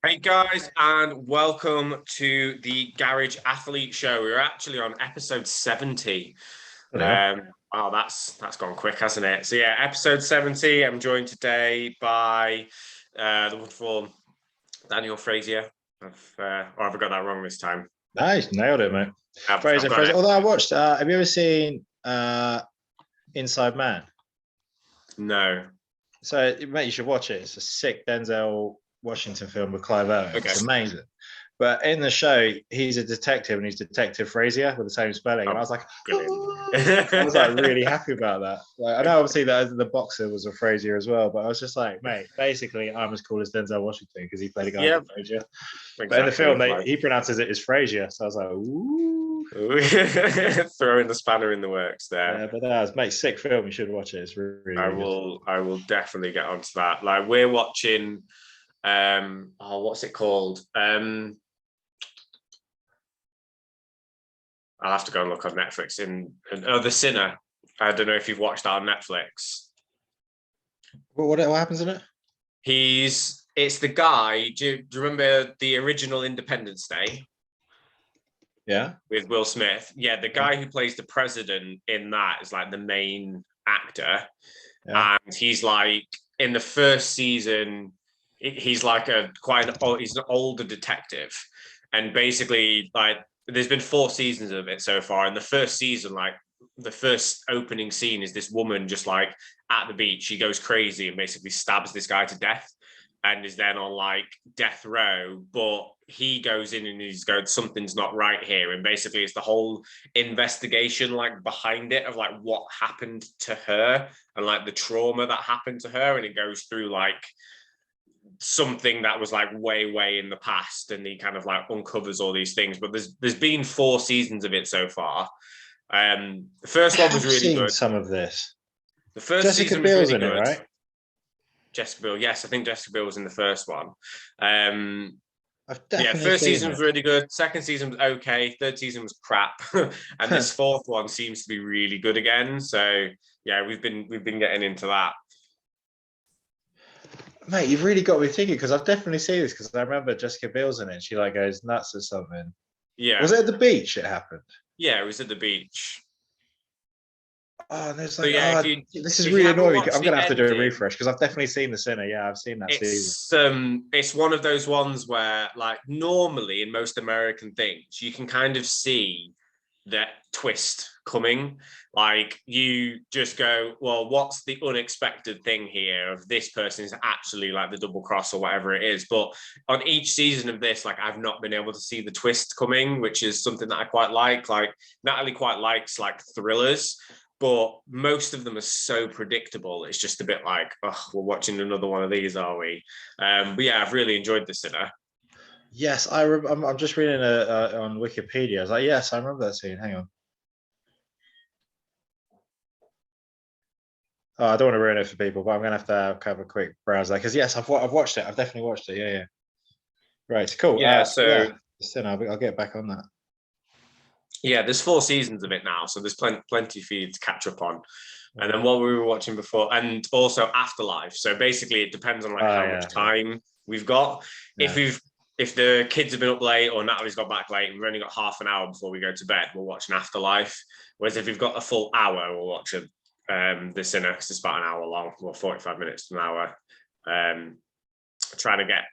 Hey guys, and welcome to the Garage Athlete Show. We're actually on episode 70. Yeah. Wow, that's gone quick, hasn't it? So yeah, episode 70. I'm joined today by the wonderful Daniel Frazier. Or have I got that wrong this time? Nice, nailed it, mate. I've Fraser, got Fraser. it. Although I watched, have you ever seen Inside Man? No. So, mate, you should watch it. It's a sick Denzel Washington film with Clive Owen. Okay. It's amazing. But in the show, he's a detective and he's Detective Frazier with the same spelling. And I was like, I was like really happy about that. Like, I know obviously that the boxer was a Frazier as well, but I was just like, mate, basically I'm as cool as Denzel Washington because he played a guy called Frazier. Exactly. But in the film, he pronounces it as Frazier. So I was like, ooh. Throwing the spanner in the works there. Yeah, but that was sick film. You should watch it. It's really, I really will. I will definitely get onto that. Like we're watching. What's it called? I'll have to go and look on Netflix. The Sinner. I don't know if you've watched that on Netflix. What happens in it? It's the guy. Do you remember the original Independence Day? Yeah. With Will Smith. Yeah, the guy who plays the president in that is like the main actor. Yeah. And he's like in the first season, he's like he's an older detective. And basically, like, there's been 4 seasons of it so far. And the first season, like the first opening scene is this woman just like at the beach. She goes crazy and basically stabs this guy to death and is then on like death row. But he goes in and he's going, something's not right here. And basically it's the whole investigation like behind it of like what happened to her and like the trauma that happened to her. And it goes through like something that was like way in the past, and he kind of like uncovers all these things. But there's been 4 seasons of it so far. The first one was really good. Some of this. The first Jessica season Biel's was really in good. It, right? Jessica Biel, yes, I think Jessica Biel was in the first one. I've first season was really good. Second season was okay. Third season was crap, and this fourth one seems to be really good again. So yeah, we've been getting into that. Mate, you've really got me thinking because I've definitely seen this because I remember Jessica Biel's in it. She like goes nuts or something. Yeah. Was it at the beach? It happened. Yeah, it was at the beach. Oh, and there's like, this is really annoying. I'm gonna have to do a refresh because I've definitely seen The Sinner. Yeah, I've seen that season. It's one of those ones where, like, normally in most American things, you can kind of see that twist coming. Like, you just go, well, what's the unexpected thing here of this person is actually like the double cross or whatever it is. But on each season of this, like, I've not been able to see the twist coming, which is something that I quite like. Like, Natalie quite likes like thrillers, but most of them are so predictable. It's just a bit like, oh, we're watching another one of these, are we? But yeah, I've really enjoyed The Sinner. Yes, I'm just reading on Wikipedia. I was like, yes, I remember that scene. Hang on. Oh, I don't want to ruin it for people, but I'm going to have a quick browse there because yes, I've watched it. I've definitely watched it. Yeah. Right, cool. Yeah, The Sinner, I'll get back on that. Yeah, there's 4 seasons of it now, so there's plenty for you to catch up on. And then what we were watching before, and also Afterlife. So basically, it depends on like how much time we've got. Yeah. If the kids have been up late or Natalie's got back late and we've only got half an hour before we go to bed, we'll watch an Afterlife. Whereas if we've got a full hour, we'll watch The Sinner because it's about an hour long, or 45 minutes to an hour. Trying to get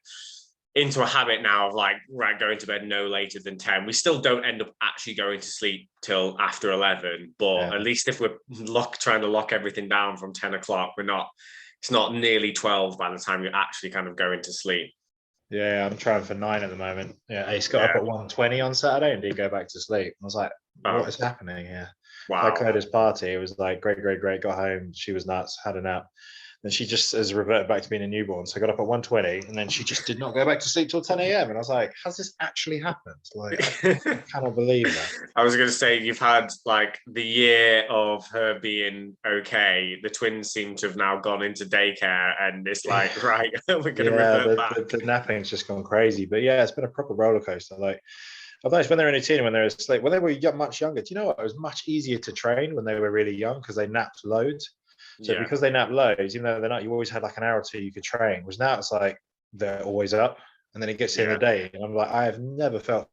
into a habit now of like, right, going to bed no later than 10. We still don't end up actually going to sleep till after 11, but at least if we're trying to lock everything down from 10 o'clock, it's not nearly 12 by the time you're actually kind of going to sleep. Yeah, I'm trying for 9 at the moment. Yeah, Ace got up at 1:20 on Saturday and didn't go back to sleep. I was like, what is happening here? Wow. Like Coda's party, it was like great, got home, she was nuts, had a nap. Then she just has reverted back to being a newborn. So I got up at 1:20 and then she just did not go back to sleep till 10 a.m. And I was like, has this actually happened? Like, I cannot believe that. I was going to say, you've had like the year of her being okay. The twins seem to have now gone into daycare and it's like, right, we're going to revert back. The napping's just gone crazy. But yeah, it's been a proper roller coaster. Like, I've noticed when they're in a teen and when they're asleep, when they were much younger, do you know what? It was much easier to train when they were really young because they napped loads. So because they nap loads, even though they're not, you always had like an hour or two you could train. Whereas now it's like they're always up. and then it gets in the day, and I'm like, I have never felt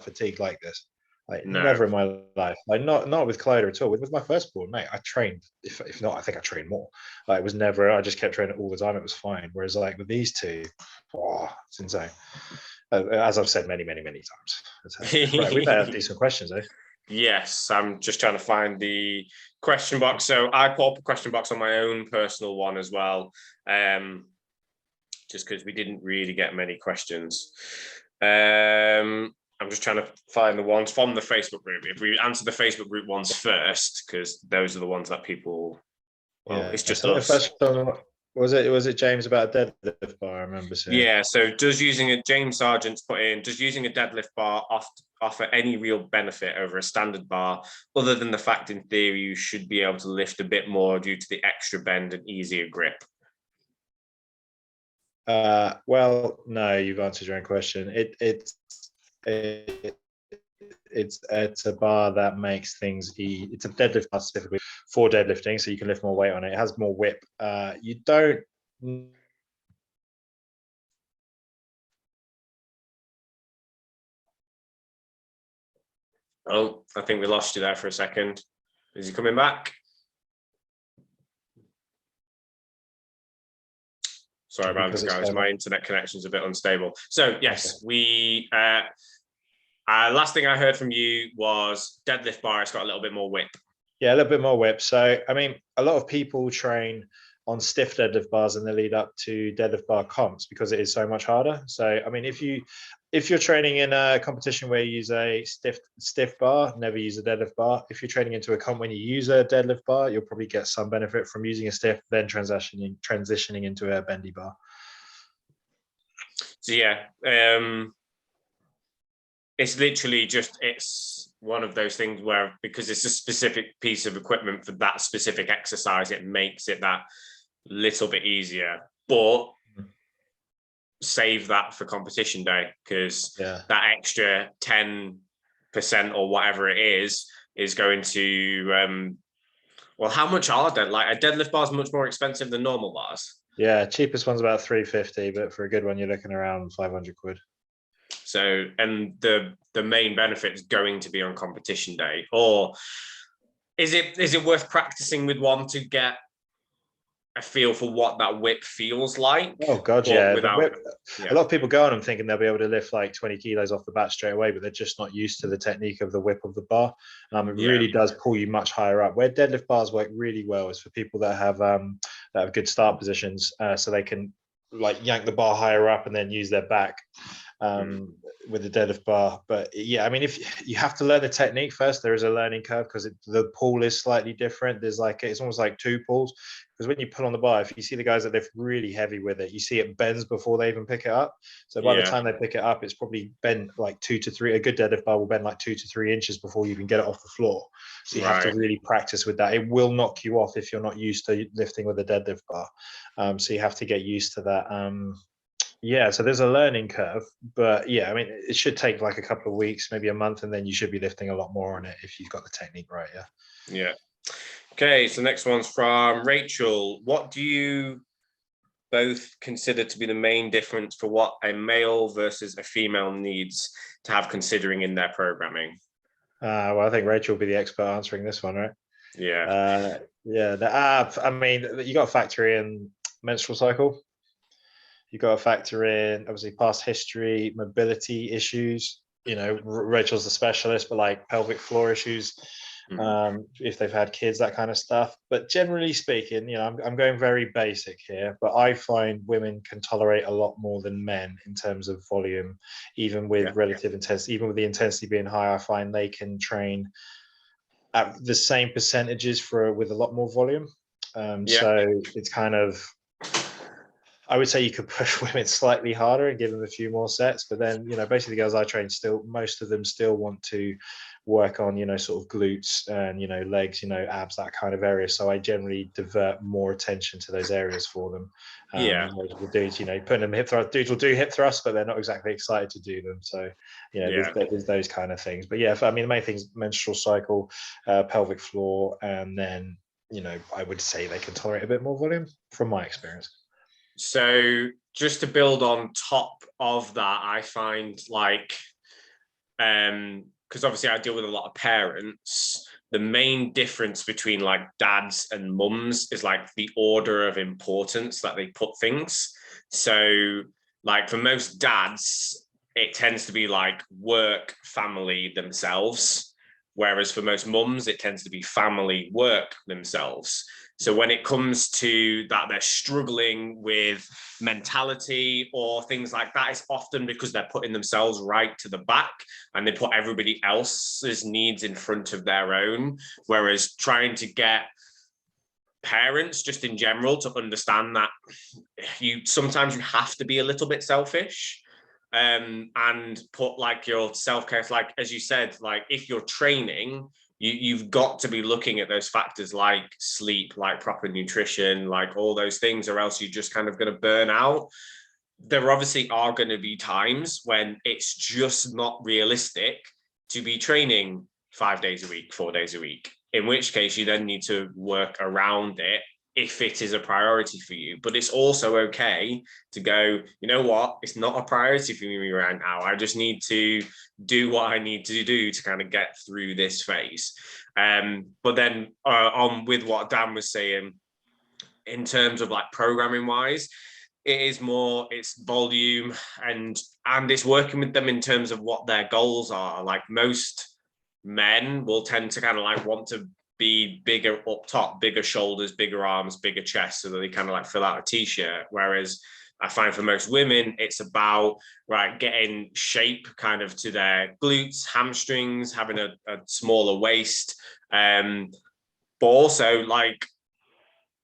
fatigue like this. Like never in my life. Like not with Clyde at all. With my firstborn, mate, I trained. If not, I think I trained more. Like it was never. I just kept training all the time. It was fine. Whereas like with these two, it's insane. As I've said many times. Right, we better have decent questions, eh? Yes, I'm just trying to find the question box. So I put up a question box on my own personal one as well, just because we didn't really get many questions. I'm just trying to find the ones from the Facebook group. If we answer the Facebook group ones first, because those are the ones that people. Well, it's just us. The first one, was it James about a deadlift bar? I remember saying. Yeah. So does using a deadlift bar offer any real benefit over a standard bar, other than the fact in theory you should be able to lift a bit more due to the extra bend and easier grip? Well, no, you've answered your own question. It's a bar that makes things easy. It's a deadlift bar specifically for deadlifting, so you can lift more weight on it. It has more whip. You don't. Oh, I think we lost you there for a second. Is he coming back? Sorry about this, guys. My internet connection is a bit unstable. So yes, we. Last thing I heard from you was deadlift bar. It's got a little bit more whip. Yeah, a little bit more whip. So I mean, a lot of people train on stiff deadlift bars and they lead up to deadlift bar comps because it is so much harder. So I mean, if you're training in a competition where you use a stiff bar, never use a deadlift bar. If you're training into a comp when you use a deadlift bar, you'll probably get some benefit from using a stiff, then transitioning into a bendy bar. So yeah, it's literally it's one of those things where, because it's a specific piece of equipment for that specific exercise, it makes it that little bit easier. But save that for competition day, because that extra 10% or whatever it is going to well, how much are they? Like a deadlift bar is much more expensive than normal bars. Yeah, cheapest one's about 350, but for a good one you're looking around 500 quid. So, and the main benefit is going to be on competition day, or is it worth practicing with one to get a feel for what that whip feels like? Oh god, yeah. A lot of people go on them thinking they'll be able to lift like 20 kilos off the bat straight away, but they're just not used to the technique of the whip of the bar. It really does pull you much higher up. Where deadlift bars work really well is for people that have good start positions, so they can like yank the bar higher up and then use their back with the deadlift bar. But yeah, I mean, if you have to learn the technique first, there is a learning curve because the pull is slightly different. There's it's almost like two pulls, because when you pull on the bar, if you see the guys that lift really heavy with it, you see it bends before they even pick it up. So by the time they pick it up, it's probably bent like 2 to 3. A good deadlift bar will bend like 2 to 3 inches before you even get it off the floor. So you have to really practice with that. It will knock you off if you're not used to lifting with a deadlift bar. So you have to get used to that. So there's a learning curve, but yeah, I mean, it should take like a couple of weeks, maybe a month, and then you should be lifting a lot more on it if you've got the technique right. Yeah. Okay, so the next one's from Rachel. What do you both consider to be the main difference for what a male versus a female needs to have considering in their programming? Well, I think Rachel will be the expert answering this one, right? Yeah. I mean, you got to factor in menstrual cycle. You got to factor in obviously past history, mobility issues. You know, Rachel's the specialist, but like pelvic floor issues, if they've had kids, that kind of stuff. But generally speaking, you know, I'm going very basic here, but I find women can tolerate a lot more than men in terms of volume, even with relative intensity, even with the intensity being high. I find they can train at the same percentages with a lot more volume. So it's kind of, I would say you could push women slightly harder and give them a few more sets, but then, you know, basically the girls I train most of them still want to work on, you know, sort of glutes and, you know, legs, you know, abs, that kind of area. So I generally divert more attention to those areas for them. The dudes, you know, putting them hip thrust, dudes will do hip thrusts, but they're not exactly excited to do them. So, you know, there's those kind of things. But yeah, I mean, the main things, menstrual cycle, pelvic floor, and then, you know, I would say they can tolerate a bit more volume from my experience. So just to build on top of that, I find like, because obviously I deal with a lot of parents, the main difference between like dads and mums is like the order of importance that they put things. So like for most dads, it tends to be like work, family, themselves. Whereas for most mums, it tends to be family, work, themselves. So when it comes to that, they're struggling with mentality or things like that, it's often because they're putting themselves right to the back and they put everybody else's needs in front of their own. Whereas trying to get parents just in general to understand that sometimes you have to be a little bit selfish, and put like your self-care, like as you said, like if you're training, you've got to be looking at those factors like sleep, like proper nutrition, like all those things, or else you're just kind of going to burn out. There obviously are going to be times when it's just not realistic to be training 5 days a week, 4 days a week, in which case you then need to work around it if it is a priority for you. But it's also okay to go, you know what, it's not a priority for me right now. I just need to do what I need to do to kind of get through this phase. But then on with what Dan was saying, in terms of like programming wise, it is more, it's volume, and it's working with them in terms of what their goals are. Like most men will tend to kind of like want to be bigger up top, bigger shoulders, bigger arms, bigger chest, so that they kind of like fill out a t-shirt. Whereas I find for most women, it's about right getting shape kind of to their glutes, hamstrings, having a smaller waist, but also like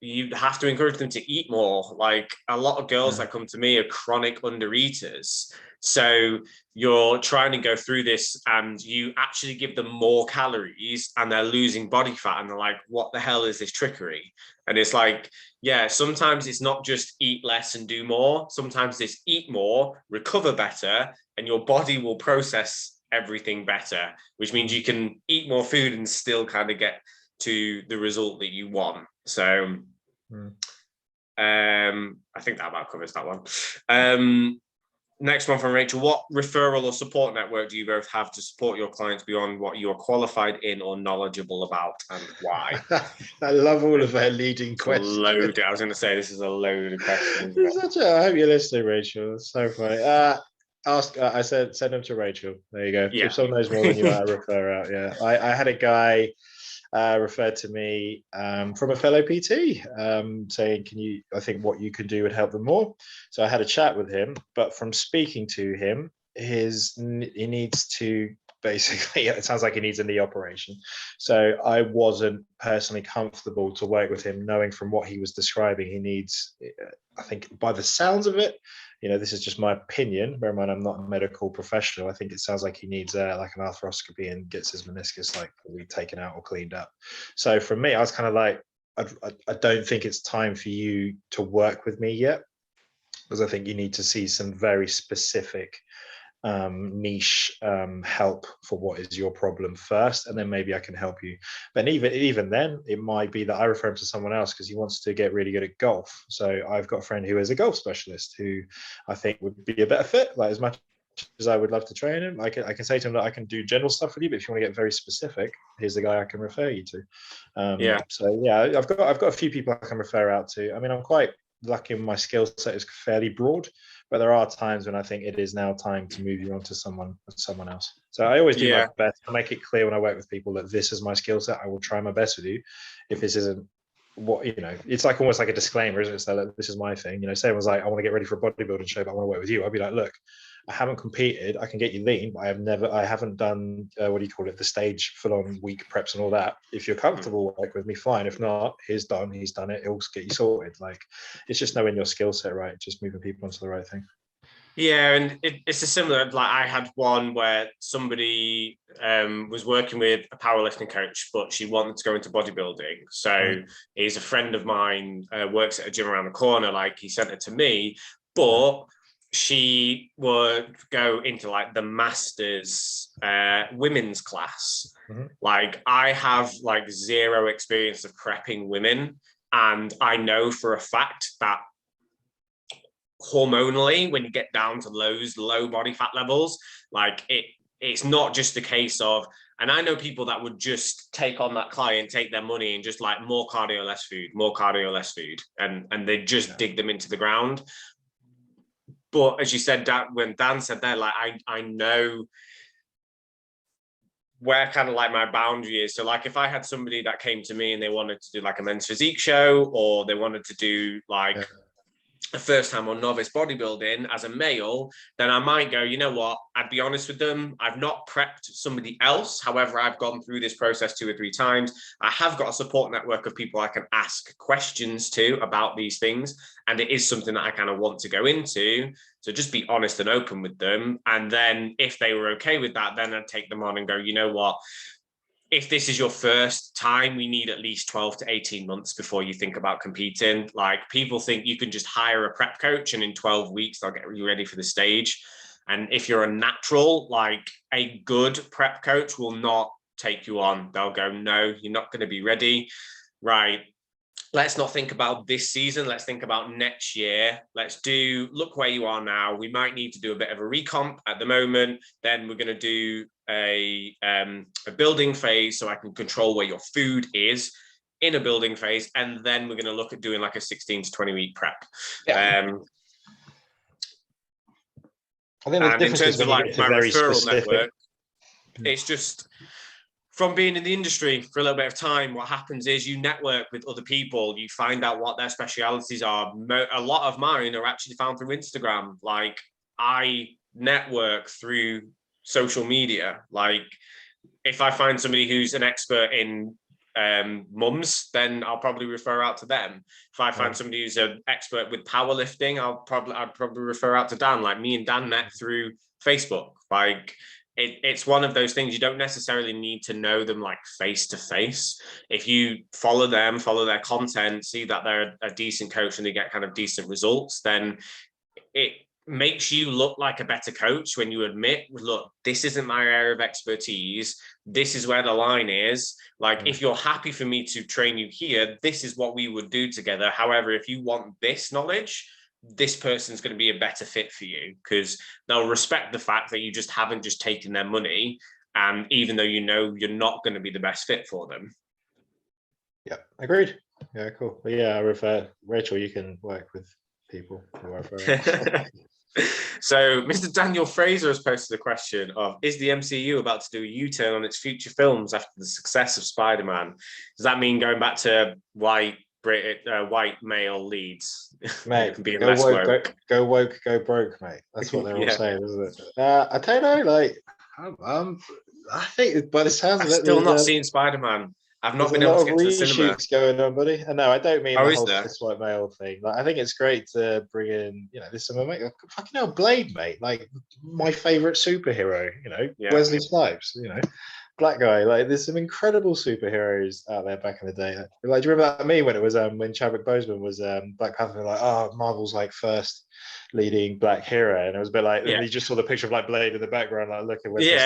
you have to encourage them to eat more. Like a lot of girls that come to me are chronic undereaters. So you're trying to go through this and you actually give them more calories and they're losing body fat and they're like, what the hell is this trickery? And it's like, yeah, sometimes it's not just eat less and do more. Sometimes it's eat more, recover better, and your body will process everything better, which means you can eat more food and still kind of get to the result that you want. So I think that about covers that one. Next one from Rachel. What referral or support network do you both have to support your clients beyond what you are qualified in or knowledgeable about, and why? I love all of her leading questions. Loaded. I was going to say this is a loaded question. I hope you're listening, Rachel. It's so funny. I said send them to Rachel. There you go. Yeah. If someone knows more than you, I refer out. Yeah, I had a guy referred to me from a fellow PT saying, I think what you can do would help them more. So I had a chat with him, but from speaking to him, he needs to basically, it sounds like he needs a knee operation. So I wasn't personally comfortable to work with him, knowing from what he was describing, he needs, I think by the sounds of it, this is just my opinion, bear in mind I'm not a medical professional, I think it sounds like he needs like an arthroscopy and gets his meniscus like taken out or cleaned up. So for me, I was kind of like, I don't think it's time for you to work with me yet, because I think you need to see some very specific niche help for what is your problem first, and then maybe I can help you. But even then, it might be that I refer him to someone else because he wants to get really good at golf. So I've got a friend who is a golf specialist who I think would be a better fit. Like, as much as I would love to train him, I can say to him that I can do general stuff with you, but if you want to get very specific, here's the guy I can refer you to. So yeah, I've got a few people I can refer out to. I mean, I'm quite lucky, my skill set is fairly broad, but there are times when I think it is now time to move you on to someone else. So I always do my best to make it clear when I work with people that this is my skill set. I will try my best with you. If this isn't what, it's like almost like a disclaimer, isn't it? So like, this is my thing. Say everyone's like, I want to get ready for a bodybuilding show, but I want to work with you. I'd be like, look, I haven't competed. I can get you lean, but I haven't done the stage full-on week preps and all that. If you're comfortable work with me, fine. If not, he's done it. He'll get you sorted. Like, it's just knowing your skill set, right? Just moving people onto the right thing. Yeah, and it's a similar, like I had one where somebody was working with a powerlifting coach, but she wanted to go into bodybuilding. So he's a friend of mine, works at a gym around the corner. Like, he sent it to me, but she would go into like the masters women's class. Like, I have like zero experience of prepping women, and I know for a fact that hormonally, when you get down to low body fat levels, like it's not just a case of, and I know people that would just take on that client, take their money and just like more cardio, less food, more cardio, less food. And they just dig them into the ground. But as you said, when Dan said that, like, I know where kind of like my boundary is. So like if I had somebody that came to me and they wanted to do like a men's physique show, or they wanted to do like a first time on novice bodybuilding as a male, then I might go, you know what, I'd be honest with them. I've not prepped somebody else. However, I've gone through this process 2 or 3 times. I have got a support network of people I can ask questions to about these things. And it is something that I kind of want to go into. So just be honest and open with them. And then if they were okay with that, then I'd take them on and go, you know what, if this is your first time, we need at least 12 to 18 months before you think about competing. Like, people think you can just hire a prep coach and in 12 weeks, they'll get you ready for the stage. And if you're a natural, like, a good prep coach will not take you on. They'll go, no, you're not going to be ready. Right. Let's not think about this season. Let's think about next year. Look where you are now. We might need to do a bit of a recomp at the moment. Then we're going to do a building phase so I can control where your food is in a building phase. And then we're going to look at doing like a 16 to 20 week prep. Yeah. I think the difference in terms of like my referral network, it's just, from being in the industry for a little bit of time, what happens is you network with other people. You find out what their specialities are. A lot of mine are actually found through Instagram. Like, I network through social media. Like, if I find somebody who's an expert in mums, then I'll probably refer out to them. If I find somebody who's an expert with powerlifting, I'd probably refer out to Dan. Like, me and Dan met through Facebook. Like, it's one of those things. You don't necessarily need to know them like face to face. If you follow them, follow their content, see that they're a decent coach and they get kind of decent results, then it makes you look like a better coach when you admit, look, this isn't my area of expertise. This is where the line is. Like, if you're happy for me to train you here, this is what we would do together. However, if you want this knowledge, this person's going to be a better fit for you, because they'll respect the fact that you just haven't just taken their money. And even though you know you're not going to be the best fit for them. Yeah, agreed. Yeah, cool. But yeah, I refer, Rachel, you can work with people who are So Mr. Daniel Fraser has posted a question of, is the MCU about to do a U-turn on its future films after the success of Spider-Man? Does that mean going back to white male leads? Mate, go woke, go broke, mate. That's what they're all saying, isn't it? I don't know, like, I think by the sounds of it, still not seen Spider-Man. I've not been able to get to the cinema. Going on, buddy. And no, I don't mean the whole cis white male thing. Like, I think it's great to bring in, this summer, mate. Fucking hell, Blade, mate. Like, my favorite superhero. Wesley Snipes. Black guy. Like, there's some incredible superheroes out there back in the day. Like, do you remember that meme when it was when Chadwick Boseman was Black Panther? Like, oh, Marvel's like first leading black hero, and it was a bit like, and you just saw the picture of like Blade in the background, like, look at Wesley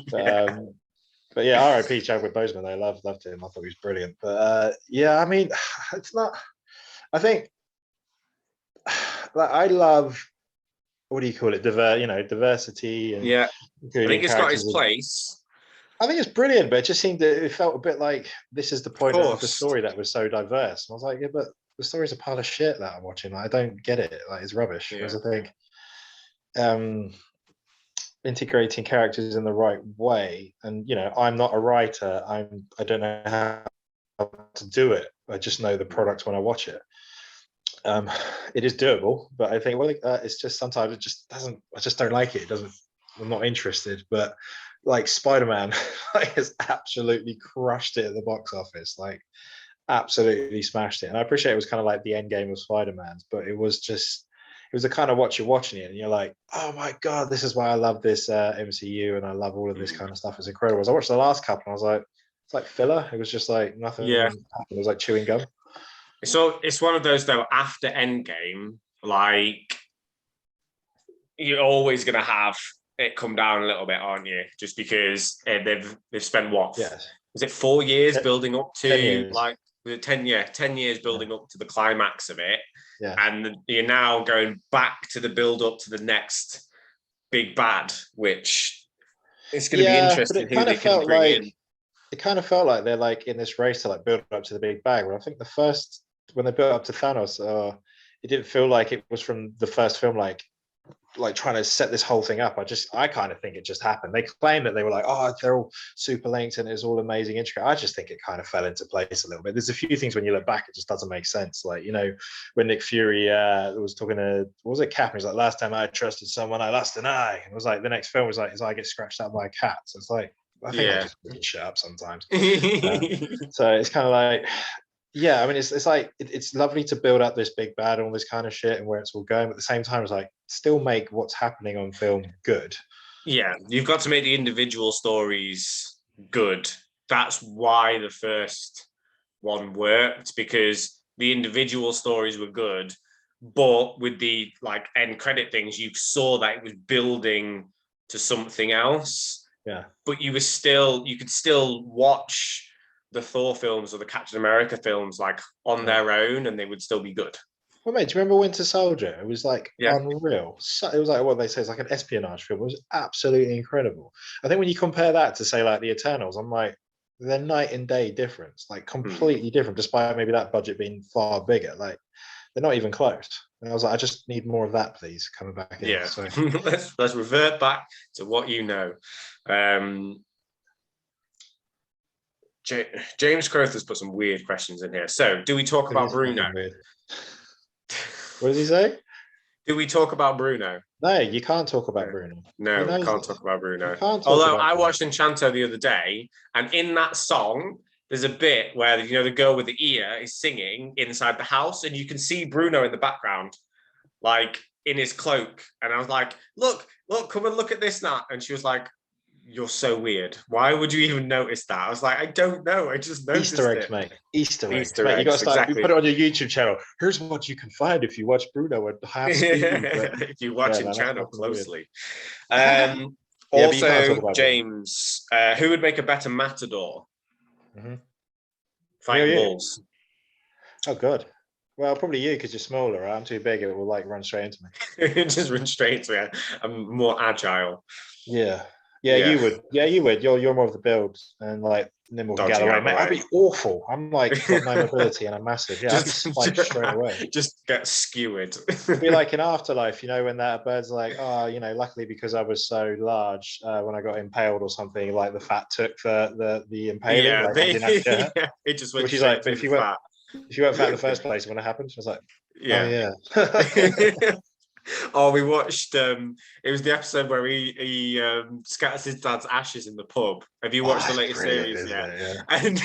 Snipes. But yeah, R.I.P. Chadwick Boseman. I loved him. I thought he was brilliant. But yeah, I mean, it's not. I think, like, I love, what do you call it? Diversity and I think it's got its place. I think it's brilliant, but it just seemed that it felt a bit like this is the point of the story that was so diverse. And I was like, yeah, but the story's a pile of shit that I'm watching. Like, I don't get it. Like, it's rubbish. Whereas I think, integrating characters in the right way, and I'm not a writer, I don't know how to do it. I just know the product when I watch it. It is doable, but I think it's just sometimes it just doesn't. I just don't like it. It doesn't. I'm not interested. But like Spider-Man, has absolutely crushed it at the box office. Like, absolutely smashed it. And I appreciate it was kind of like the end game of Spider-Man's, but it was the kind of watch you're watching it and you're like, oh my God, this is why I love this MCU and I love all of this kind of stuff. It's incredible. As I watched the last couple and I was like, it's like filler. It was just like nothing happened. It was like chewing gum. So it's one of those though, after Endgame, like, you're always going to have it come down a little bit, aren't you? Just because they've spent what? Yes. Was it 4 years building up to 10 years. like was it 10? Yeah, 10 years building up to the climax of it. Yeah. And you're now going back to the build up to the next big bad, which it's going to be interesting who they can bring in. It kind of felt like they're like in this race to like build up to the big bang. But I think when they built up to Thanos, it didn't feel like it was from the first film, like trying to set this whole thing up. I kind of think it just happened. They claim that they were like, oh, they're all super linked and it's all amazing intricate. I just think it kind of fell into place a little bit. There's a few things when you look back, it just doesn't make sense. Like, you know, when Nick Fury was talking to, what was it, Cap? He's like, last time I trusted someone, I lost an eye. And it was like, the next film was like, his eye gets scratched out by a cat. So it's like, I think I just really shut up sometimes. So it's kind of like, yeah, I mean, it's like it's lovely to build up this big bad and all this kind of shit and where it's all going, but at the same time, it's like still make what's happening on film good. Yeah, you've got to make the individual stories good. That's why the first one worked, because the individual stories were good, but with the like end credit things, you saw that it was building to something else. Yeah, but you could still watch the Thor films or the Captain America films like on their own, and they would still be good. Well, mate, do you remember Winter Soldier? It was like unreal. So, it was like what they say, it's like an espionage film. It was absolutely incredible. I think when you compare that to say like the Eternals, I'm like, they're night and day difference, like completely different, despite maybe that budget being far bigger. Like they're not even close. And I was like, I just need more of that, please, coming back in. Yeah, so. let's revert back to what you know. James Croth has put some weird questions in here. So, do we talk about Bruno? What does he say? Do we talk about Bruno? No, you can't talk about Bruno. No, we can't talk about Bruno. Although I watched Enchanto the other day, and in that song, there's a bit where, you know, the girl with the ear is singing inside the house, and you can see Bruno in the background, like in his cloak. And I was like, look, come and look at this now. And she was like, you're so weird. Why would you even notice that? I was like, I don't know. I just noticed Easter eggs, it. Mate. Easter eggs. Mate, you got to start. Exactly. You put it on your YouTube channel. Here's what you can find if you watch Bruno at half speed. If you're watching channel closely. Also, James, who would make a better matador? Fighting bulls. Oh, good. Well, probably you, because you're smaller. Right? I'm too big. It will like run straight into me. Just run straight into me. I'm more agile. Yeah, you would. Yeah, you would. You're more of the build and like nimble can gather away. Mate, I'd be awful. I'm like got no mobility and I'm massive. Yeah, I'd be spiked straight away. Just get skewered. It'd be like in Afterlife, you know, when that bird's like, oh, you know, luckily because I was so large, when I got impaled or something, like the fat took the impaling. Yeah, like, I didn't have to it just went. Which is like, but if you weren't fat in the first place when it happened, I was like, yeah. Oh, we watched. It was the episode where he scatters his dad's ashes in the pub. Have you watched the latest series? Yeah. And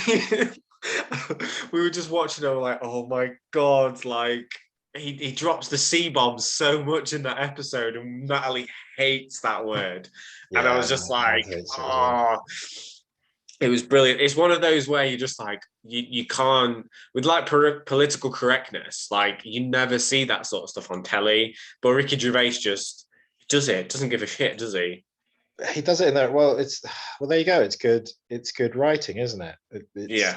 we were just watching it. We're like, oh my god! Like he drops the C-bomb so much in that episode, and Natalie hates that word. And I was just like, oh. It was brilliant. It's one of those where you just like you can't, with like political correctness, like you never see that sort of stuff on telly. But Ricky Gervais just does it. Doesn't give a shit, does he? He does it in there. Well, there you go. It's good. It's good writing, isn't it? Yeah.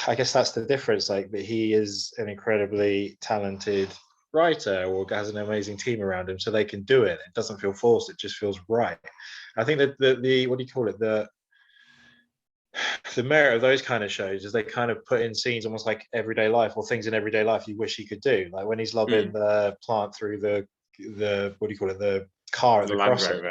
I guess that's the difference. Like, but he is an incredibly talented writer, or has an amazing team around him, so they can do it. It doesn't feel forced. It just feels right. I think that the what do you call it? The merit of those kind of shows is they kind of put in scenes almost like everyday life, or things in everyday life you wish he could do. Like when he's lobbing the plant through the what do you call it, the car at the crossing.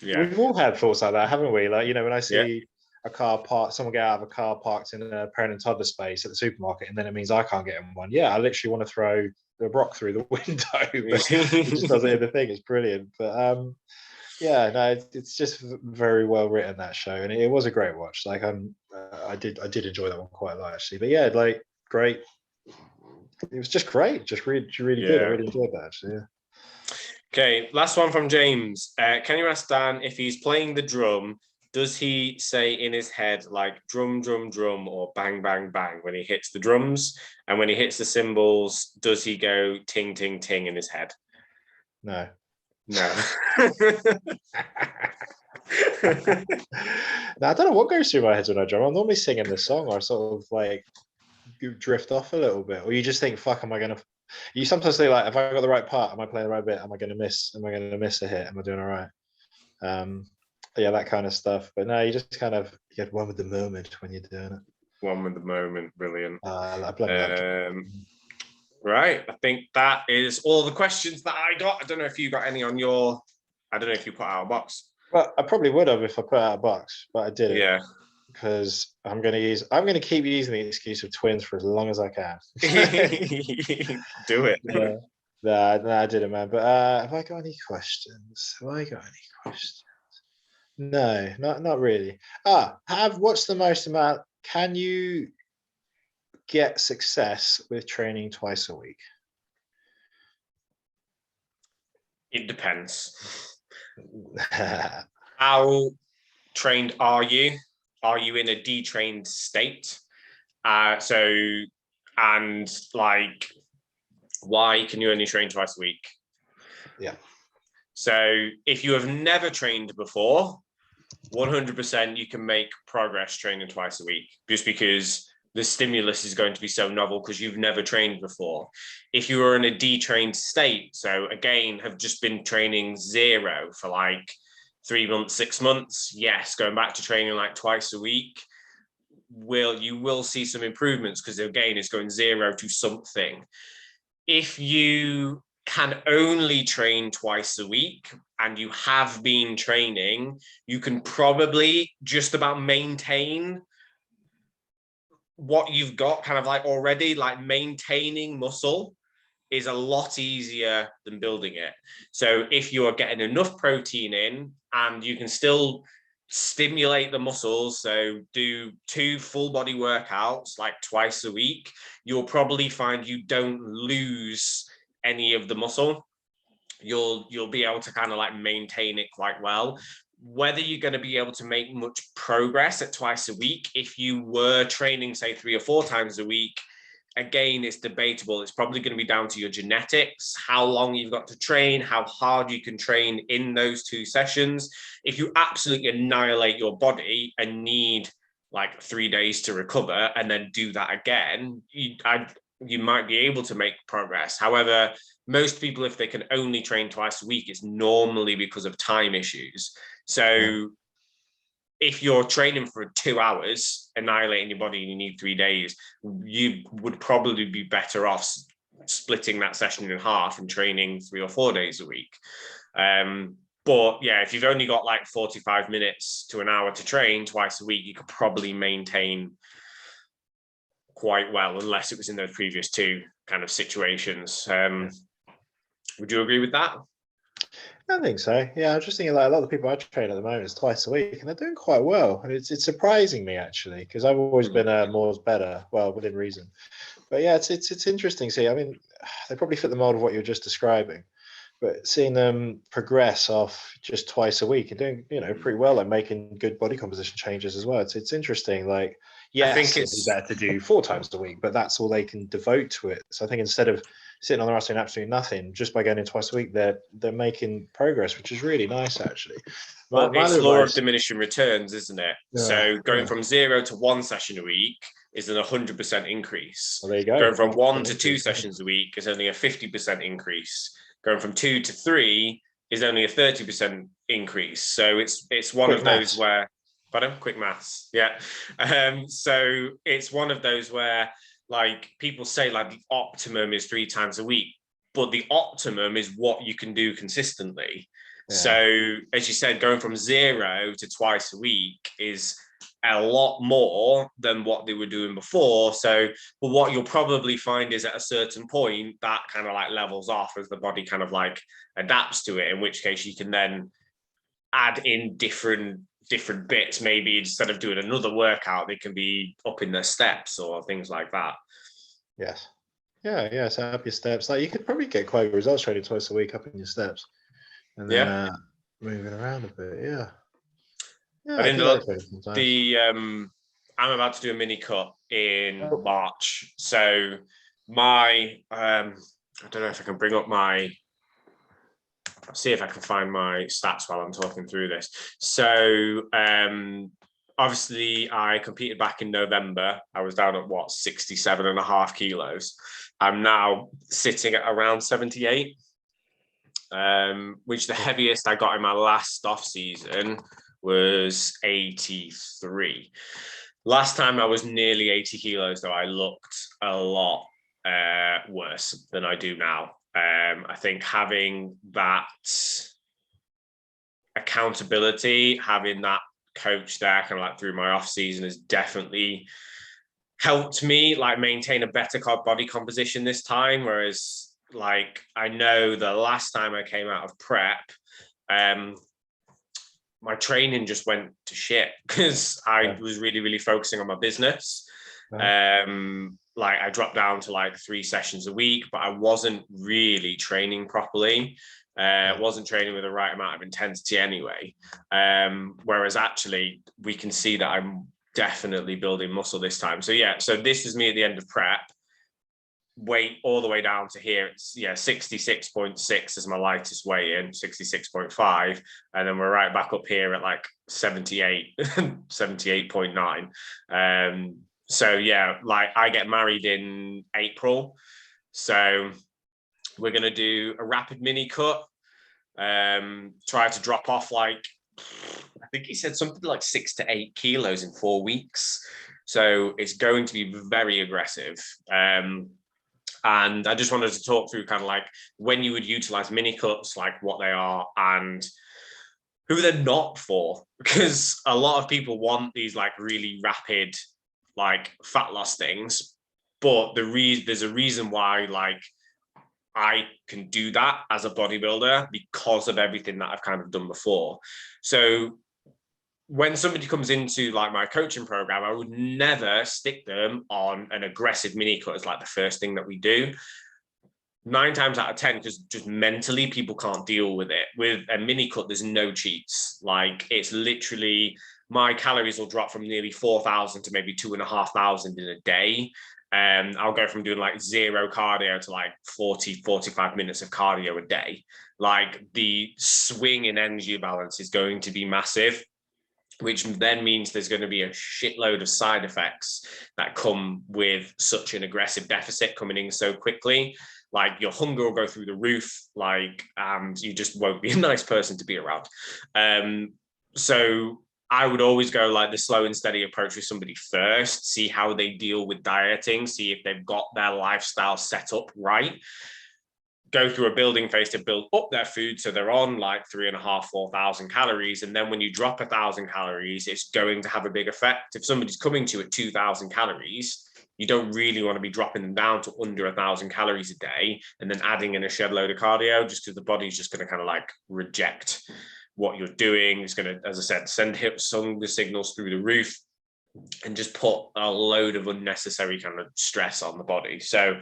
Yeah, we've all had thoughts like that, haven't we? Like, you know, when I see a car parked, someone get out of a car parked in a parent and toddler space at the supermarket, and then it means I can't get in one. Yeah, I literally want to throw the rock through the window, but it just doesn't hit the thing. It's brilliant. But yeah, no, it's just very well written, that show, and it was a great watch. Like I did enjoy that one quite a lot, actually. But yeah, like great. It was just great, just really good. I really enjoyed that, actually. Yeah. Okay, last one from James. Can you ask Dan if he's playing the drum? Does he say in his head like drum, drum, drum, or bang, bang, bang when he hits the drums? And when he hits the cymbals, does he go ting, ting, ting in his head? No. No. Now, I don't know what goes through my head when I drum. I'm normally singing the song, or sort of like you drift off a little bit, or you just think, fuck, am I gonna? You sometimes think like, if I got the right part, am I playing the right bit? Am I gonna miss? Am I gonna miss a hit? Am I doing all right? Yeah, that kind of stuff. But no, you just kind of get one with the moment when you're doing it. One with the moment, brilliant. Right, I think that is all the questions that I got. I don't know if you got any on your. I don't know if you put out a box. Well, I probably would have if I put out a box, but I didn't. Yeah. Because I'm going to keep using the excuse of twins for as long as I can. Do it. Yeah. No, I didn't, man. But have I got any questions? No, not really. What's the most amount? Can you get success with training twice a week? It depends. How trained are you? Are you in a detrained state? And like, why can you only train twice a week? Yeah. So if you have never trained before, 100% you can make progress training twice a week, just because the stimulus is going to be so novel because you've never trained before. If you are in a detrained state, so again, have just been training zero for like 3 months, 6 months, yes, going back to training like twice a week, you will see some improvements because again, it's going zero to something. If you can only train twice a week and you have been training, you can probably just about maintain what you've got kind of like already. Like maintaining muscle is a lot easier than building it. So if you are getting enough protein in and you can still stimulate the muscles, so do 2 full body workouts like twice a week, you'll probably find you don't lose any of the muscle. You'll be able to kind of like maintain it quite well. Whether you're going to be able to make much progress at twice a week, if you were training, say, 3 or 4 times a week, again, it's debatable. It's probably going to be down to your genetics, how long you've got to train, how hard you can train in those 2 sessions. If you absolutely annihilate your body and need like 3 days to recover and then do that again, you might be able to make progress. However, most people, if they can only train twice a week, it's normally because of time issues. So if you're training for 2 hours, annihilating your body, and you need 3 days, you would probably be better off splitting that session in half and training 3 or 4 days a week. But yeah, if you've only got like 45 minutes to an hour to train twice a week, you could probably maintain quite well, unless it was in those previous 2 kind of situations. Would you agree with that? I think so. Yeah, I'm just thinking like a lot of the people I train at the moment is twice a week, and they're doing quite well. And it's surprising me actually, because I've always been more is better, well, within reason. But yeah, it's interesting. See, I mean, they probably fit the mold of what you're just describing, but seeing them progress off just twice a week and doing, pretty well, and making good body composition changes as well. It's interesting. Like, yes, I think it's better to do 4 times a week, but that's all they can devote to it. So I think instead of sitting on their ass doing absolutely nothing, just by going in twice a week, they're making progress, which is really nice actually. Well, it's law of diminishing returns, isn't it? Yeah, so going from 0 to 1 session a week is an 100% increase. Well, there you go. Going from 1 to 2 sessions a week is only a 50% increase. Going from 2 to 3 is only a 30% increase. So it's one of those where, pardon, quick maths. Yeah. So it's one of those where like people say like the optimum is 3 times a week, but the optimum is what you can do consistently. Yeah. So as you said, going from 0 to twice a week is a lot more than what they were doing before. So, but what you'll probably find is at a certain point that kind of like levels off as the body kind of like adapts to it, in which case you can then add in different bits. Maybe instead of doing another workout, they can be up in their steps or things like that. Yes. Yeah. So up your steps. Like you could probably get quite good results training twice a week up in your steps. And then moving around a bit. Yeah. I think I'm about to do a mini cut in March. So my I don't know if I can bring up I'll see if I can find my stats while I'm talking through this. So obviously I competed back in November. I was down at 67.5 kilos. I'm now sitting at around 78, which the heaviest I got in my last off season was 83. Last time I was nearly 80 kilos, though. I looked a lot worse than I do now. I think having that accountability, having that coach there kind of like through my off season has definitely helped me like maintain a better body composition this time. Whereas like I know the last time I came out of prep, my training just went to shit because I was really, really focusing on my business. Like I dropped down to like 3 sessions a week, but I wasn't really training properly. Wasn't training with the right amount of intensity anyway. Whereas actually we can see that I'm definitely building muscle this time. So yeah, so this is me at the end of prep. Weight all the way down to here. It's 66.6 is my lightest weight in, 66.5. And then we're right back up here at like 78, 78.9. So yeah, like I get married in April. So we're going to do a rapid mini cut, try to drop off like, I think he said something like 6 to 8 kilos in 4 weeks. So it's going to be very aggressive. And I just wanted to talk through kind of like when you would utilize mini cuts, like what they are and who they're not for. Because a lot of people want these like really rapid, like fat loss things. But there's a reason why like I can do that as a bodybuilder because of everything that I've kind of done before. So when somebody comes into like my coaching program, I would never stick them on an aggressive mini cut as like the first thing that we do. 9 times out of 10, because just mentally people can't deal with it. With a mini cut, there's no cheats. Like it's literally my calories will drop from nearly 4,000 to maybe 2,500 in a day. And I'll go from doing like 0 cardio to like 40, 45 minutes of cardio a day. Like the swing in energy balance is going to be massive, which then means there's going to be a shitload of side effects that come with such an aggressive deficit coming in so quickly. Like your hunger will go through the roof, like, and you just won't be a nice person to be around. So I would always go like the slow and steady approach with somebody first, see how they deal with dieting, see if they've got their lifestyle set up right. Go through a building phase to build up their food so they're on like 3,500, 4,000 calories. And then when you drop 1,000 calories, it's going to have a big effect. If somebody's coming to you at 2,000 calories, you don't really want to be dropping them down to under 1,000 calories a day and then adding in a shed load of cardio, just because the body's just going to kind of like reject what you're doing. It's going to, as I said, send hunger signals through the roof and just put a load of unnecessary kind of stress on the body. So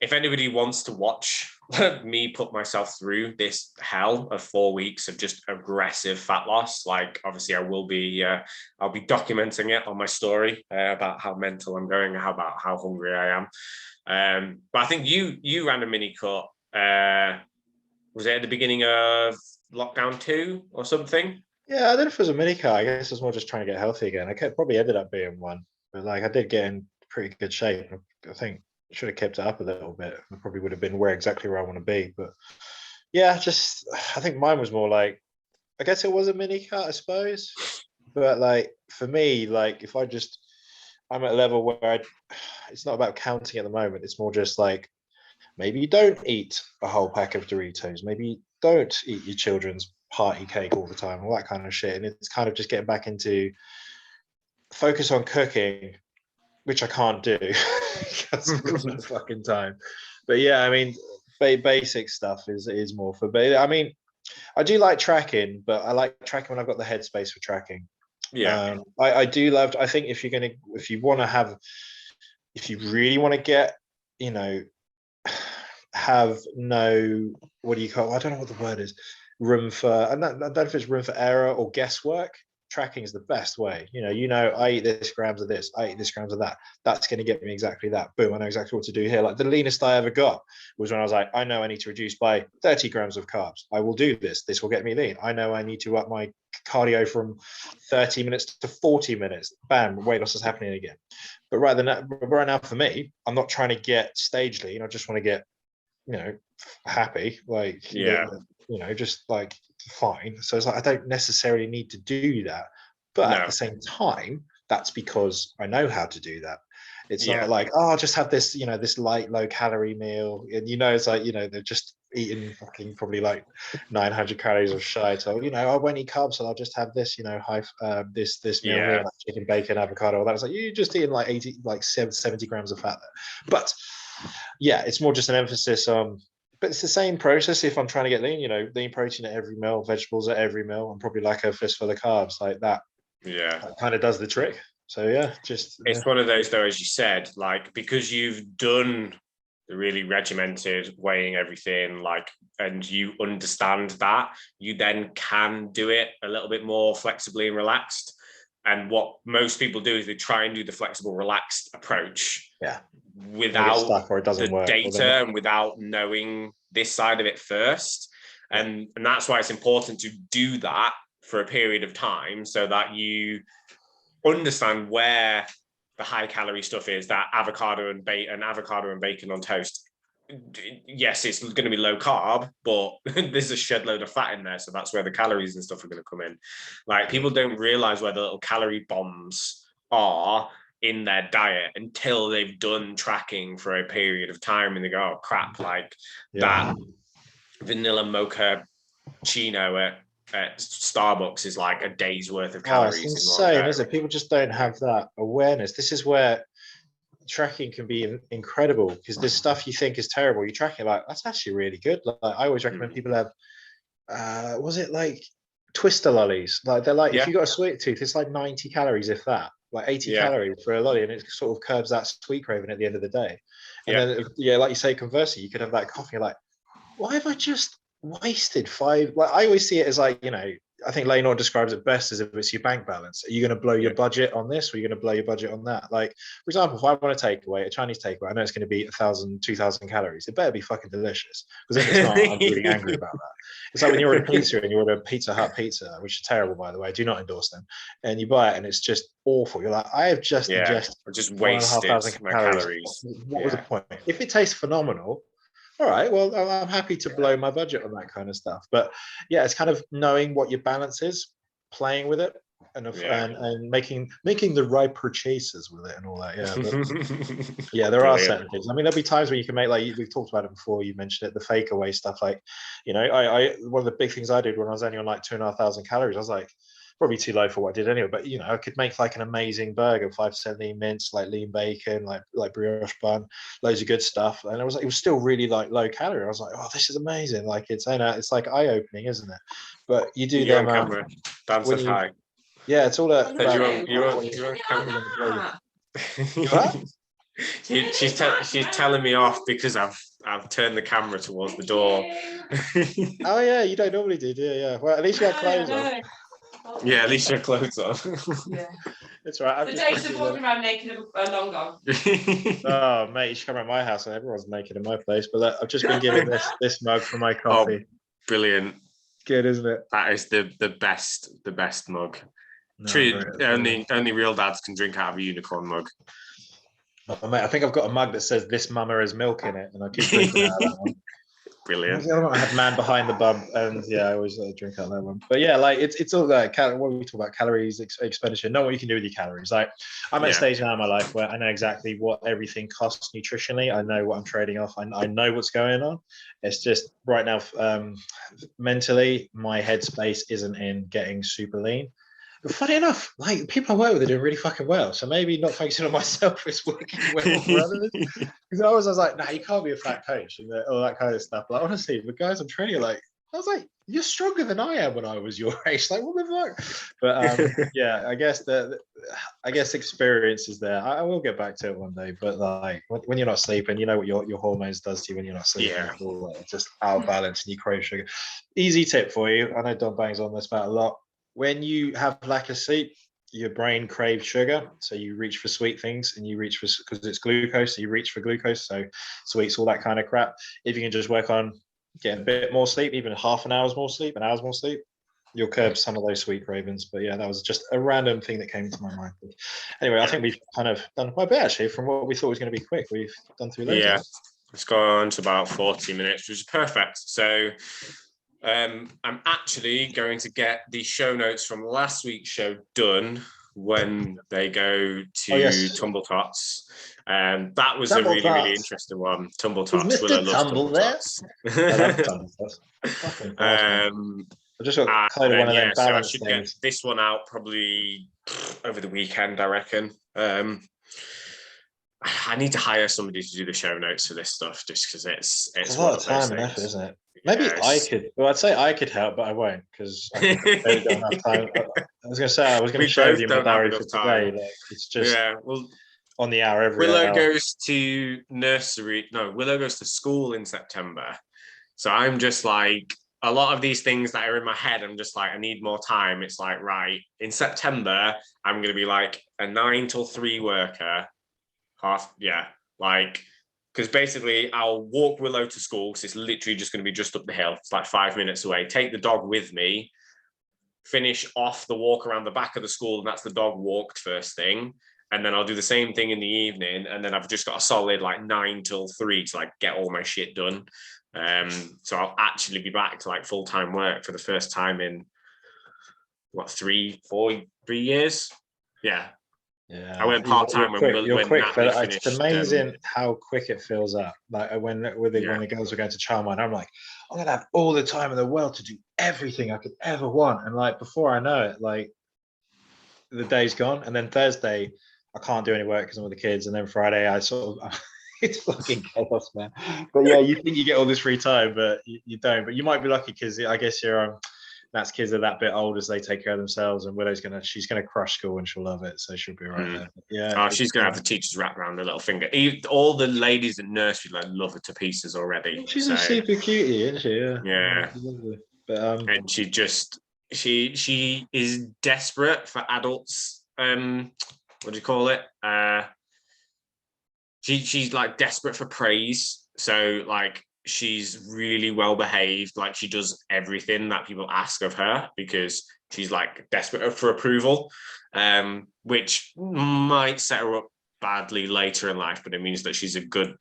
if anybody wants to watch me put myself through this hell of 4 weeks of just aggressive fat loss, like obviously I will be, I'll be documenting it on my story about how mental I'm going and about how hungry I am. But I think you ran a mini cut. Was it at the beginning of lockdown 2 or something? Yeah, I don't know if it was a mini cut. I guess it was more just trying to get healthy again. Probably ended up being one, but like I did get in pretty good shape. I think should have kept it up a little bit. I probably would have been exactly where I want to be. But yeah, just I think mine was more like, I guess it was a mini cut, I suppose. But like for me, like if I'm at a level where it's not about counting at the moment. It's more just like maybe you don't eat a whole pack of Doritos. Maybe you don't eat your children's party cake all the time, all that kind of shit. And it's kind of just getting back into focus on cooking, which I can't do because I've got no fucking time. But yeah, I mean, basic stuff is more for. But I mean, I do like tracking, but I like tracking when I've got the headspace for tracking. Yeah, I do love. I think if you really want to get, have no, what do you call? I don't know what the word is. Room for, and I don't know if it's room for error or guesswork. tracking is the best way. I eat this grams of this, I eat this grams of that. That's going to get me exactly that. Boom, I know exactly what to do here. Like the leanest I ever got was when I was like, I know I need to reduce by 30 grams of carbs. I will do this. This will get me lean. I know I need to up my cardio from 30 minutes to 40 minutes. Bam, weight loss is happening again. But right now for me, I'm not trying to get stage lean. I just want to get, happy. Like, just like fine. So it's like, I don't necessarily need to do that. But at the same time, that's because I know how to do that. It's not like, I'll just have this, this light, low calorie meal. And, it's like, they're just eating fucking probably like 900 calories of shite. Or, I won't eat carbs, so I'll just have this, high, this meal here, like chicken, bacon, avocado, all that. It's like, you're just eating like 70 grams of fat there. But yeah, it's more just an emphasis on, but it's the same process. If I'm trying to get lean, lean protein at every meal, vegetables at every meal, and probably like a fistful of carbs like that. Yeah, that kind of does the trick. So yeah, it's one of those though, as you said, like because you've done the really regimented weighing everything, like, and you understand that, you then can do it a little bit more flexibly and relaxed. And what most people do is they try and do the flexible, relaxed approach. Yeah. Without stuff or it doesn't work, data and without knowing this side of it first. And that's why it's important to do that for a period of time so that you understand where the high calorie stuff is, that avocado and bacon on toast. Yes, it's going to be low carb, but there's a shed load of fat in there. So that's where the calories and stuff are going to come in. Like people don't realize where the little calorie bombs are in their diet until they've done tracking for a period of time and they go, oh crap, like that vanilla mocha chino at Starbucks is like a day's worth of calories. It's insane, isn't it? People just don't have that awareness. This is where tracking can be incredible, because there's stuff you think is terrible. You track it like, that's actually really good. Like I always recommend people have was it like Twister lollies? Like they're like, if you got a sweet tooth, it's like 90 calories, if that, like 80 calories for a lolly, and it sort of curbs that sweet craving at the end of the day. And then like you say, conversely, you could have that coffee, like, why have I just wasted 5? Like I always see it as like, I think Laynor describes it best as if it's your bank balance. Are you going to blow your budget on this, or are you going to blow your budget on that? Like, for example, if I want to take away a Chinese takeaway, I know it's going to be 1,000, 2,000 calories. It better be fucking delicious, because if it's not, I'm really angry about that. It's like when you order pizza and you order a Pizza Hut pizza, which is terrible, by the way. Do not endorse them. And you buy it and it's just awful. You're like, I have just ingested just wasted 1,500 calories. What was the point? If it tastes phenomenal, all right, well, I'm happy to blow my budget on that kind of stuff. But yeah, it's kind of knowing what your balance is, playing with it, and making the right purchases with it and all that. Yeah, but, there are certain things. I mean, there'll be times where you can make, like we've talked about it before, you mentioned it, the fake away stuff. Like, I one of the big things I did when I was only on like 2,500 calories, I was like, probably too low for what I did anyway, but I could make like an amazing burger, 5% lean mince, like lean bacon, like brioche bun, loads of good stuff. And it was still really like low calorie. I was like, oh, this is amazing. Like it's like eye-opening, isn't it? But you do them on camera. Dan said hi. Yeah, it's all about you're on camera. She's telling me off because I've turned the camera towards the door. Oh yeah, you don't normally do you? Yeah. Well, at least you have clothes on. Yeah, at least your clothes on. Yeah. It's right. The days of walking around naked are long gone. Oh, mate, you should come around my house and everyone's naked in my place. But I've just been given this mug for my coffee. Oh, brilliant. Good, isn't it? That is the best mug. No, true, only real dads can drink out of a unicorn mug. Oh, mate, I think I've got a mug that says "This mama has milk" in it, and I keep drinking out of that one. Brilliant. I had man behind the bump, and I always drink out of that one. But yeah, like it's all that. What we talk about, calories, expenditure. Know what you can do with your calories. Like I'm at a stage now in my life where I know exactly what everything costs nutritionally. I know what I'm trading off. I know what's going on. It's just right now, mentally, my headspace isn't in getting super lean. But funny enough, like people I work with are doing really fucking well. So maybe not focusing on myself is working well for others. Because I was like, nah, you can't be a fat coach and all that kind of stuff. Like honestly, the guys I'm training, I was like, you're stronger than I am when I was your age. Like, what the fuck? But yeah, I guess experience is there. I will get back to it one day. But like when you're not sleeping, you know what your hormones does to you when you're not sleeping. Yeah. Just out of balance and you crave sugar. Easy tip for you. I know Don bangs on this about a lot. when you have lack of sleep, your brain craves sugar, so you reach for sweet things, and you reach for, because it's glucose, so you reach for glucose, so sweets, all that kind of crap. If you can just work on getting a bit more sleep, even half an hour's more sleep, an hour's more sleep, you'll curb some of those sweet cravings. But yeah, that was just a random thing that came into my mind. But anyway, I think we've kind of done quite a bit actually from what we thought was going to be quick. We've done through loads. Yeah, it's gone to about 40 minutes, which is perfect. So I'm actually going to get the show notes from last week's show done when they go to Tumble Tots. That was a really, really interesting one. Tumble Tots. Is Mr. Tumble there? I love Tumble Tots. I just got kind of one of them balance so I should things. get this one out probably over the weekend, I reckon. I need to hire somebody to do the show notes for this stuff, just because it's a lot of time and effort, isn't it? Maybe I could. Well, I'd say I could help, but I won't, because I don't have time. I was going to say I was going to show you my diary for today. Like, it's just on the hour every Willow hour. goes to nursery. No, Willow goes to school in September. So I'm just like, a lot of these things that are in my head, I'm just like, I need more time. It's like, right, in September, I'm going to be like a 9 till 3 worker. Because basically I'll walk Willow to school, because it's literally just going to be just up the hill. It's like 5 minutes away. Take the dog with me, finish off the walk around the back of the school, and that's the dog walked first thing. And then I'll do the same thing in the evening, and then I've just got a solid like 9 till 3 to like get all my shit done. So I'll actually be back to like full-time work for the first time in 3 years. Yeah. I went part-time when it's amazing how quick it fills up. Like when the girls were going to childminder, I'm like, I'm gonna have all the time in the world to do everything I could ever want. And like before I know it, like the day's gone. And then Thursday I can't do any work because I'm with the kids. And then Friday I sort of it's fucking chaos, man. But yeah, you think you get all this free time, but you don't. But you might be lucky, because I guess Nat's kids are that bit older, so they take care of themselves, and she's gonna crush school and she'll love it, so she'll be right there. But yeah, she's gonna have the teachers wrap around her little finger. All the ladies at nursery love her to pieces already. She's a super cutie, isn't she? Yeah. But and she is desperate for adults. What do you call it? She's like desperate for praise. So like, she's really well behaved. Like, she does everything that people ask of her, because she's like desperate for approval, which might set her up badly later in life, but it means that she's a good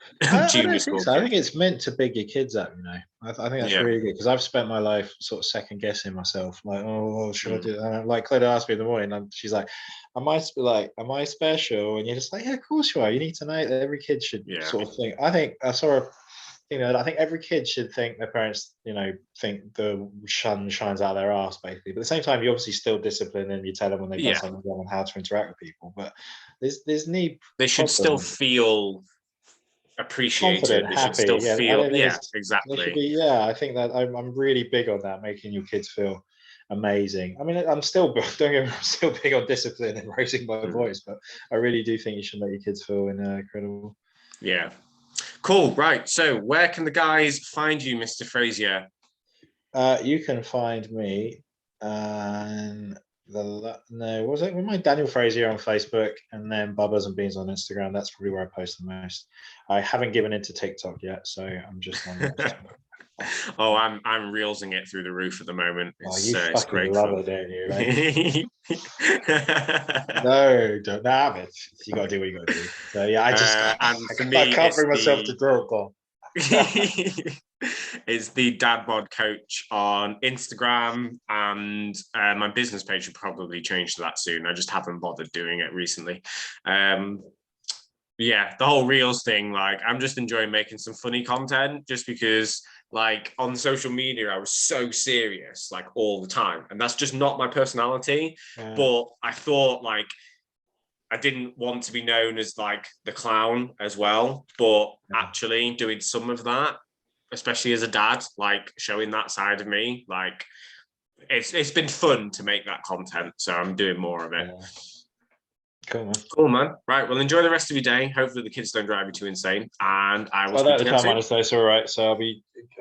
junior school kid. I think it's meant to big your kids up, you know. I think that's really good, because I've spent my life sort of second guessing myself, like, should I do that? And like Claire asked me in the morning, and she's like, am I special? And you're just like, yeah, of course you are. You need to know that every kid should sort of think. I think I saw I think every kid should think their parents, think the sun shines out of their ass, basically. But at the same time, you obviously still discipline, and you tell them when they've done something wrong and how to interact with people. But there's need. They should still feel appreciated. Confident, happy. Still feel, exactly. I think that I'm really big on that, making your kids feel amazing. I mean, I'm still big on discipline and raising my voice, but I really do think you should make your kids feel incredible. Yeah. Cool. Right. So where can the guys find you, Mr. Frazier? You can find me and my Daniel Frazier on Facebook, and then Bubbas and Beans on Instagram. That's probably where I post the most. I haven't given into TikTok yet, so I'm just on that. Oh, I'm reelsing it through the roof at the moment. It's great. Love it, don't you? Right? No, don't have it. You got to do what you got to do. So yeah, I can't bring myself to draw upon. It's the Dad Bod Coach on Instagram, and my business page should probably change to that soon. I just haven't bothered doing it recently. The whole Reels thing, like, I'm just enjoying making some funny content, just because, like, on social media, I was so serious, like, all the time. And that's just not my personality. Yeah. But I thought, like, I didn't want to be known as, like, the clown as well. But actually doing some of that, especially as a dad, like, showing that side of me, like, it's been fun to make that content. So I'm doing more of it. Yeah. Cool, man. Right. Well, enjoy the rest of your day. Hopefully the kids don't drive you too insane. And I will speak to you soon. It's all right. So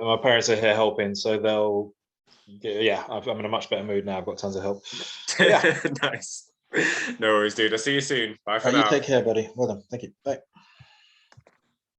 my parents are here helping, so they'll Yeah, I'm in a much better mood now. I've got tons of help. Yeah. Nice. No worries, dude. I'll see you soon. Bye for now. You take care, buddy. Well done. Thank you. Bye.